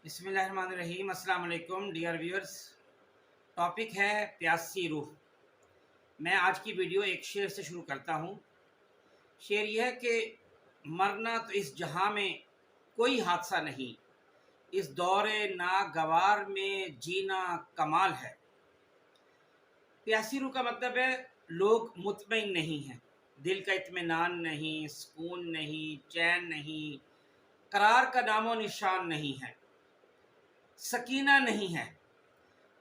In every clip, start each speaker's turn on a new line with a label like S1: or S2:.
S1: बिस्मिल्लाहिर्रहमानिर्रहीम। अस्सलाम वालेकुम डियर व्यूअर्स। टॉपिक है प्यासी रूह। मैं आज की वीडियो एक शेर से शुरू करता हूँ। शेर यह है कि मरना तो इस जहां में कोई हादसा नहीं, इस दौरे नागवार में जीना कमाल है। प्यासी रूह का मतलब है लोग मुतमईन नहीं हैं, दिल का इत्मीनान नहीं, सुकून नहीं, चैन नहीं, करार का नामो निशान नहीं है, सकीना नहीं है।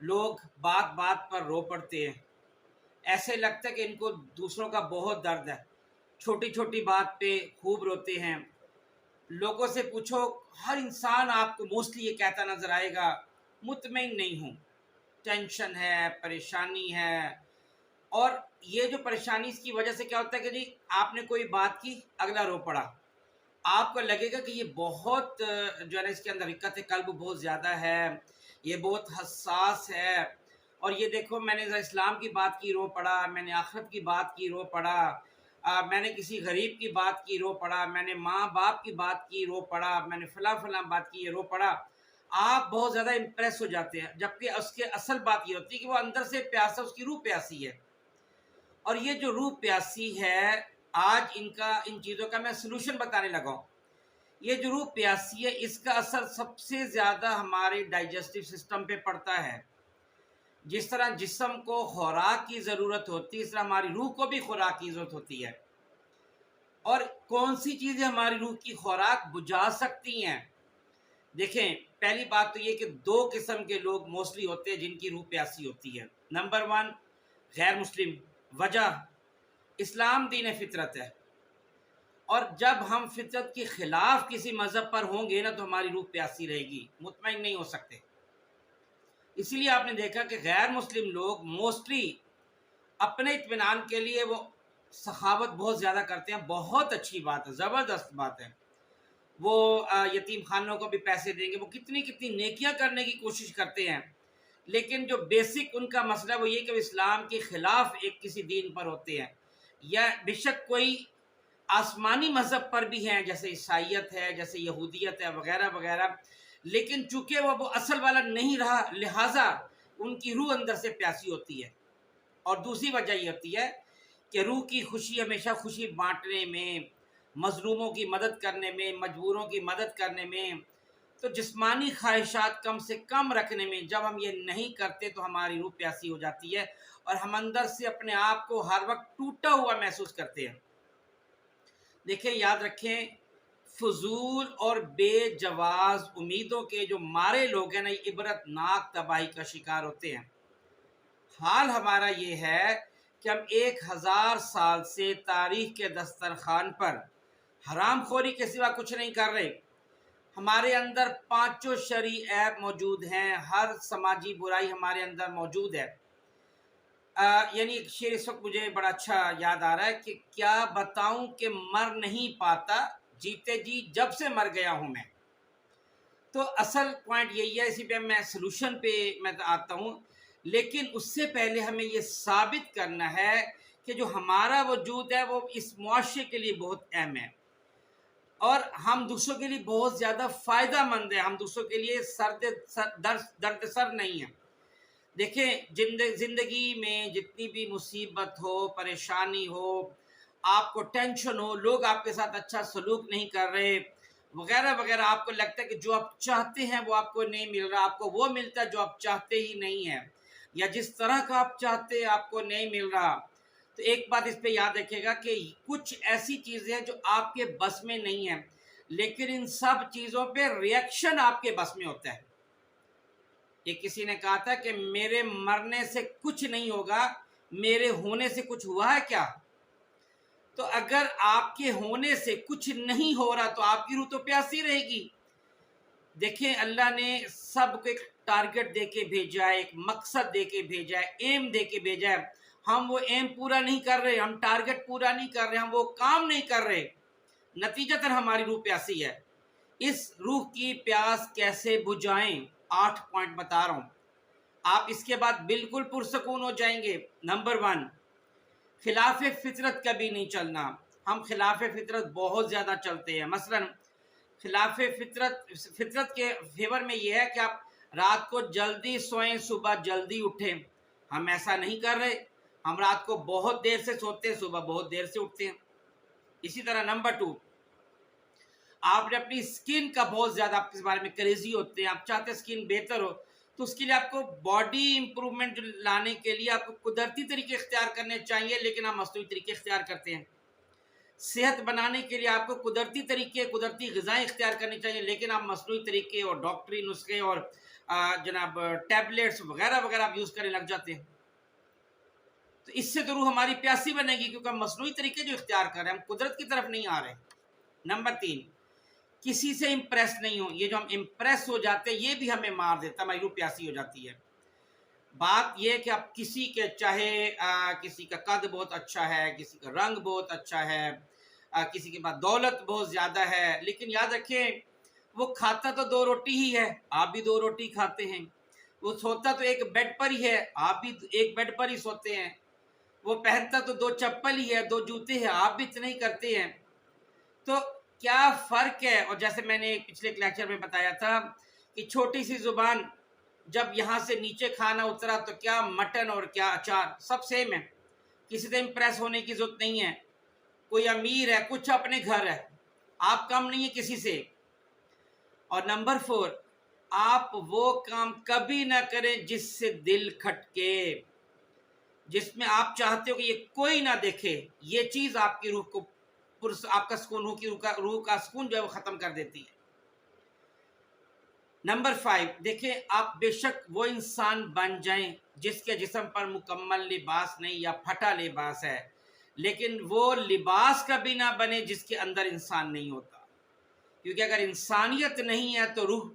S1: लोग बात बात पर रो पड़ते हैं, ऐसे लगता है कि इनको दूसरों का बहुत दर्द है। छोटी छोटी बात पे खूब रोते हैं। लोगों से पूछो, हर इंसान आपको मोस्टली ये कहता नजर आएगा, मुतमईन नहीं हूँ, टेंशन है, परेशानी है। और ये जो परेशानी, इसकी वजह से क्या होता है कि जी आपने कोई बात की, अगला रो पड़ा। आपको लगेगा कि ये बहुत जो है ना, इसके अंदर रिक्कत कल्ब बहुत ज़्यादा है, ये बहुत हसास है। और ये देखो, मैंने इस्लाम की बात की, रो पड़ा, मैंने आखिरत की बात की, रो पड़ा, मैंने किसी गरीब की बात की, रो पड़ा, मैंने माँ बाप की बात की, रो पड़ा, मैंने फला फला बात की, रो पड़ा। आप बहुत ज़्यादा इम्प्रेस हो जाते हैं, जबकि उसके असल बात ये होती है कि वो अंदर से प्यासा, उसकी रूह प्यासी है। और ये जो रूह प्यासी है, आज इन चीज़ों का मैं सलूशन बताने लगा हूँ। ये जो रूह प्यासी है, इसका असर सबसे ज़्यादा हमारे डाइजेस्टिव सिस्टम पे पड़ता है। जिस तरह जिस्म को खुराक की ज़रूरत होती है, इस तरह हमारी रूह को भी खुराक की ज़रूरत होती है। और कौन सी चीज़ें हमारी रूह की खुराक बुझा सकती हैं? देखें, पहली बात तो ये कि दो किस्म के लोग मोस्टली होते हैं जिनकी रूह प्यासी होती है। नंबर वन, गैर मुस्लिम। वजह, इस्लाम दीन फितरत है, और जब हम फितरत के खिलाफ किसी मज़हब पर होंगे ना, तो हमारी रूह प्यासी रहेगी, मुतमईन नहीं हो सकते। इसीलिए आपने देखा कि गैर मुस्लिम लोग मोस्टली अपने इत्मीनान के लिए वो सखावत बहुत ज़्यादा करते हैं। बहुत अच्छी बात है, ज़बरदस्त बात है। वो यतीम खानों को भी पैसे देंगे, वो कितनी कितनी नेकियां करने की कोशिश करते हैं। लेकिन जो बेसिक उनका मसला वो ये कि वो इस्लाम के ख़िलाफ़ एक किसी दीन पर होते हैं, या बेशक कोई आसमानी मज़हब पर भी हैं, जैसे ईसाइयत है, जैसे यहूदियत है, वगैरह वगैरह। लेकिन चूँकि वो असल वाला नहीं रहा, लिहाजा उनकी रूह अंदर से प्यासी होती है। और दूसरी वजह ये होती है कि रूह की खुशी हमेशा खुशी बांटने में, मजलूमों की मदद करने में, मजबूरों की मदद करने में, तो जिस्मानी ख्वाहिशात कम से कम रखने में, जब हम ये नहीं करते तो हमारी रूह प्यासी हो जाती है और हम अंदर से अपने आप को हर वक्त टूटा हुआ महसूस करते हैं। देखें, याद रखें, फजूल और बेजवाज उम्मीदों के जो मारे लोग हैं ना, ये इबरतनाक तबाही का शिकार होते हैं। हाल हमारा ये है कि हम 1000 साल से तारीख के दस्तरखान पर हरामखोरी के सिवा कुछ नहीं कर रहे। हमारे अंदर पांचों शरई ऐब मौजूद हैं, हर समाजी बुराई हमारे अंदर मौजूद है। यानी एक शेर इस वक्त मुझे बड़ा अच्छा याद आ रहा है कि क्या बताऊं कि मर नहीं पाता, जीते जी जब से मर गया हूं मैं। तो असल पॉइंट यही है, इसी पे मैं सलूशन पे मैं आता हूं। लेकिन उससे पहले हमें ये साबित करना है कि जो हमारा वजूद है वो इस मुआशरे के लिए बहुत अहम है, और हम दूसरों के लिए बहुत ज़्यादा फ़ायदा मंद है। हम दूसरों के लिए दर्द सर नहीं है। देखें, ज़िंदगी में जितनी भी मुसीबत हो, परेशानी हो, आपको टेंशन हो, लोग आपके साथ अच्छा सलूक नहीं कर रहे, वगैरह वगैरह, आपको लगता है कि जो आप चाहते हैं वो आपको नहीं मिल रहा, आपको वो मिलता है जो आप चाहते ही नहीं है, या जिस तरह का आप चाहते हैं आपको नहीं मिल रहा। तो एक बात इस पे याद रखिएगा कि कुछ ऐसी चीज़ें हैं जो आपके बस में नहीं है, लेकिन इन सब चीज़ों पे रिएक्शन आपके बस में होता है। ये किसी ने कहा था कि मेरे मरने से कुछ नहीं होगा, मेरे होने से कुछ हुआ है क्या? तो अगर आपके होने से कुछ नहीं हो रहा तो आपकी रूह तो प्यासी रहेगी। देखें, अल्लाह ने सबको एक टारगेट दे के भेजा है, एक मकसद दे के भेजा है, एम दे के भेजा है। हम वो एम पूरा नहीं कर रहे, हम टारगेट पूरा नहीं कर रहे, हम वो काम नहीं कर रहे, नतीजतन हमारी रूह प्यासी है। इस रूह की प्यास कैसे बुझाएं? 8 पॉइंट बता रहा हूँ, आप इसके बाद बिल्कुल पुरसकून हो जाएंगे। नंबर वन, खिलाफ फितरत कभी नहीं चलना। हम खिलाफ फितरत बहुत ज़्यादा चलते हैं। मसलन खिलाफ फितरत के फेवर में ये है कि आप रात को जल्दी सोएं, सुबह जल्दी उठें। हम ऐसा नहीं कर रहे, हम रात को बहुत देर से सोते हैं, सुबह बहुत देर से उठते हैं। इसी तरह नंबर 2, आपने अपनी स्किन का बहुत ज़्यादा आप इस बारे में क्रेजी होते हैं, आप चाहते हैं स्किन बेहतर हो, तो उसके लिए आपको बॉडी इंप्रूवमेंट लाने के लिए आपको कुदरती तरीके इख्तियार करने चाहिए, लेकिन आप मसनूई तरीके इख्तियार करते हैं। सेहत बनाने के लिए आपको कुदरती तरीके, कुदरती ग़िज़ाएँ इख्तियार करनी चाहिए, लेकिन आप मसनूई तरीके और डॉक्टरी नुस्खे और जनाब टैबलेट्स वगैरह वगैरह आप यूज़ करने लग जाते हैं। तो इससे तो रूह हमारी प्यासी बनेगी, क्योंकि हम मसनूई तरीके जो इख्तियार कर रहे हैं, हम कुदरत की तरफ नहीं आ रहे। नंबर 3, किसी से इम्प्रेस नहीं हो। ये जो हम इम्प्रेस हो जाते हैं, ये भी हमें मार देता है, हमारी रूह प्यासी हो जाती है। बात ये है कि आप किसी के चाहे किसी का कद बहुत अच्छा है, किसी का रंग बहुत अच्छा है, किसी के पास दौलत बहुत ज़्यादा है, लेकिन याद रखें वो खाता तो 2 रोटी ही है, आप भी 2 रोटी खाते हैं। वो सोता तो एक बेड पर ही है, आप भी एक बेड पर ही सोते हैं। वो पहनता तो 2 चप्पल ही है, 2 जूते हैं, आप भी इतने ही करते हैं। तो क्या फ़र्क है? और जैसे मैंने पिछले लेक्चर में बताया था कि छोटी सी ज़ुबान, जब यहाँ से नीचे खाना उतरा तो क्या मटन और क्या अचार, सब सेम है। किसी से इम्प्रेस होने की ज़रूरत नहीं है। कोई अमीर है, कुछ अपने घर है, आप कम नहीं है किसी से। और नंबर 4, आप वो काम कभी ना करें जिससे दिल खटके, जिसमें आप चाहते हो कि ये कोई ना देखे। ये चीज़ आपकी रूह को आपका सुकून, रूह का सुकून जो है वो ख़त्म कर देती है। नंबर 5, देखें आप बेशक वो इंसान बन जाएं जिसके जिस्म पर मुकम्मल लिबास नहीं या फटा लिबास है, लेकिन वो लिबास कभी ना बने जिसके अंदर इंसान नहीं होता। क्योंकि अगर इंसानियत नहीं है तो रूह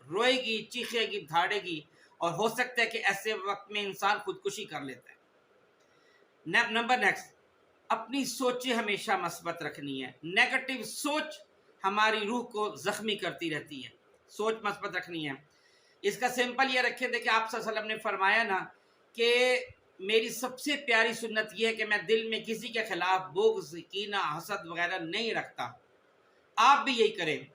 S1: रोएगी, चीखेगी, धाड़ेगी, और हो सकता है कि ऐसे वक्त में इंसान खुदकुशी कर लेता है। नंबर नेक्स्ट, अपनी सोचें हमेशा मस्बत रखनी है। नेगेटिव सोच हमारी रूह को ज़ख्मी करती रहती है। सोच मस्बत रखनी है। इसका सिंपल ये रखें, देखिए आप सल्लल्लाहु अलैहि वसल्लम ने फरमाया ना कि मेरी सबसे प्यारी सुन्नत यह है कि मैं दिल में किसी के खिलाफ बुग़्ज़, कीना, हसद वगैरह नहीं रखता। आप भी यही करें।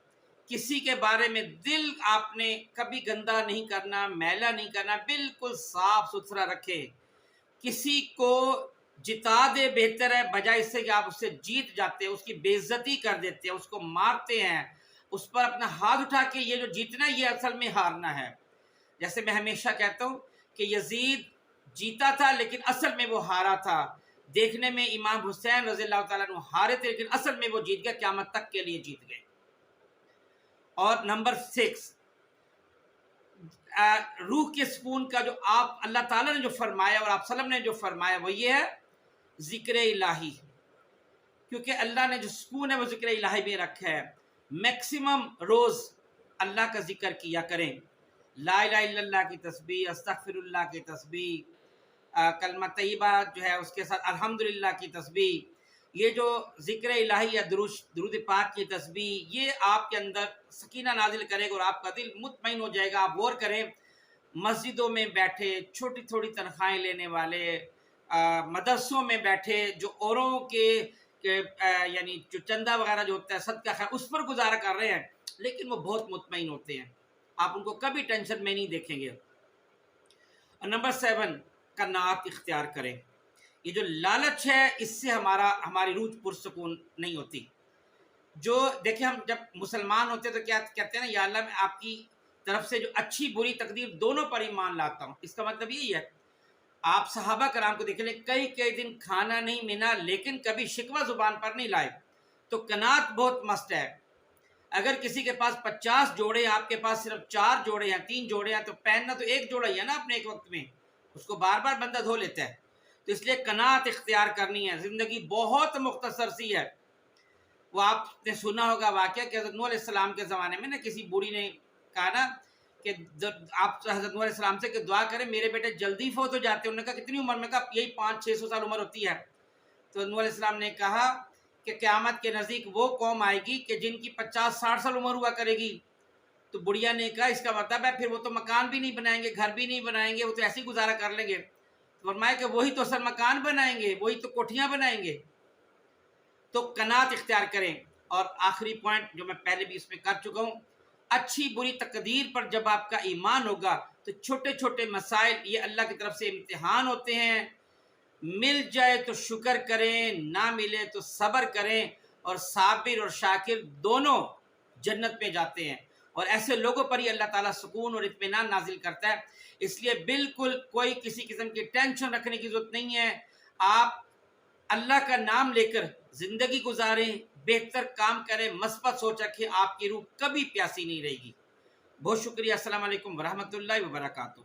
S1: किसी के बारे में दिल आपने कभी गंदा नहीं करना, मैला नहीं करना, बिल्कुल साफ सुथरा रखें। किसी को जिता दे बेहतर है, बजाय इससे कि आप उससे जीत जाते हैं, उसकी बेइज्जती कर देते हैं, उसको मारते हैं, उस पर अपना हाथ उठा के ये जो जीतना ये असल में हारना है। जैसे मैं हमेशा कहता हूँ कि यजीद जीता था लेकिन असल में वो हारा था। देखने में इमाम हुसैन रज़ियल्लाहु ताला अन्हु हारे थे, लेकिन असल में वो जीत गए, क़यामत तक के लिए जीत गए। और नंबर 6, रूह के सुकून का जो आप अल्लाह ताला ने जो फरमाया और आप सल्लम ने जो फरमाया वो ये है ज़िक्र इलाही। क्योंकि अल्लाह ने जो सुकून है वो ज़िक्र इलाही में रखा है। मैक्सिमम रोज़ अल्लाह का ज़िक्र किया करें। ला इलाहा इल्लल्लाह की तस्बीह, अस्तग़फिरुल्लाह की तस्बीह, कलमा तय्यबा जो है उसके साथ अल्हम्दुलिल्लाह की तस्बीह, ये जो ज़िक्र इलाही या दुरूद पाक की तस्बीह, ये आपके अंदर सकीना नाजिल करेगा और आपका दिल मुतमईन हो जाएगा। आप गौर करें, मस्जिदों में बैठे, छोटी थोड़ी तनख्वाहें लेने वाले, मदरसों में बैठे, जो औरों के यानी जो चंदा वगैरह जो होता है, सदका खैर, उस पर गुजारा कर रहे हैं, लेकिन वो बहुत मुतमईन होते हैं। आप उनको कभी टेंशन में नहीं देखेंगे। और नंबर 7, कनात इख्तियार करें। ये जो लालच है इससे हमारी रूह पुरसुकून नहीं होती। जो देखिए, हम जब मुसलमान होते तो क्या कहते हैं ना, या अल्लाह मैं आपकी तरफ से जो अच्छी बुरी तकदीर दोनों पर ईमान लाता हूँ। इसका मतलब यही है। आप सहाबा कराम को देख लें, कई दिन खाना नहीं मिला लेकिन कभी शिकवा ज़ुबान पर नहीं लाए। तो कनात बहुत मस्त है। अगर किसी के पास 50 जोड़े, आपके पास सिर्फ 4 जोड़े हैं, 3 जोड़े हैं, तो पहनना तो एक जोड़ा ही है ना अपने एक वक्त में, उसको बार बार बंदा धो लेता है। तो इसलिए कनात इख्तियार करनी है। ज़िंदगी बहुत मुख्तसर सी है। वो आपने सुना होगा वाक़या कि हज़रत नूह अलैहिस्सलाम के ज़माने में ना किसी बूढ़ी ने कहा ना कि आप हज़रत नूह अलैहिस्सलाम से कि दुआ करें मेरे बेटे जल्दी फौत हो जाते हैं। उन्होंने कहा कितनी उम्र में? कहा यही 500-600 साल उम्र होती है। तो नूह अलैहिस्सलाम ने कहा कि क़यामत के नज़दीक वो कौम आएगी कि जिनकी 50-60 साल उम्र हुआ करेगी। तो बुढ़िया ने कहा इसका मतलब है फिर वो तो मकान भी नहीं बनाएंगे, घर भी नहीं बनाएंगे, वो तो ऐसे ही गुजारा कर लेंगे। तो फरमाया कि वही तो असल मकान बनाएंगे, वही तो कोठियाँ बनाएंगे। तो कनात इख्तियार करें। اور آخری پوائنٹ جو میں پہلے بھی اس میں کر چکا ہوں، اچھی بری تقدیر پر جب آپ کا ایمان ہوگا تو چھوٹے چھوٹے مسائل یہ اللہ کی طرف سے امتحان ہوتے ہیں، مل جائے تو شکر کریں، نہ ملے تو صبر کریں، اور صابر اور شاکر دونوں جنت میں جاتے ہیں، اور ایسے لوگوں پر ہی اللہ تعالیٰ سکون اور اطمینان نازل کرتا ہے۔ اس لیے بالکل کوئی کسی قسم کی ٹینشن رکھنے کی ضرورت نہیں ہے، آپ اللہ کا نام لے کر زندگی گزاریں، بہتر کام کریں، مثبت سوچ رکھیں، آپ کی روح کبھی پیاسی نہیں رہے گی۔ بہت شکریہ، السلام علیکم ورحمۃ اللہ وبرکاتہ۔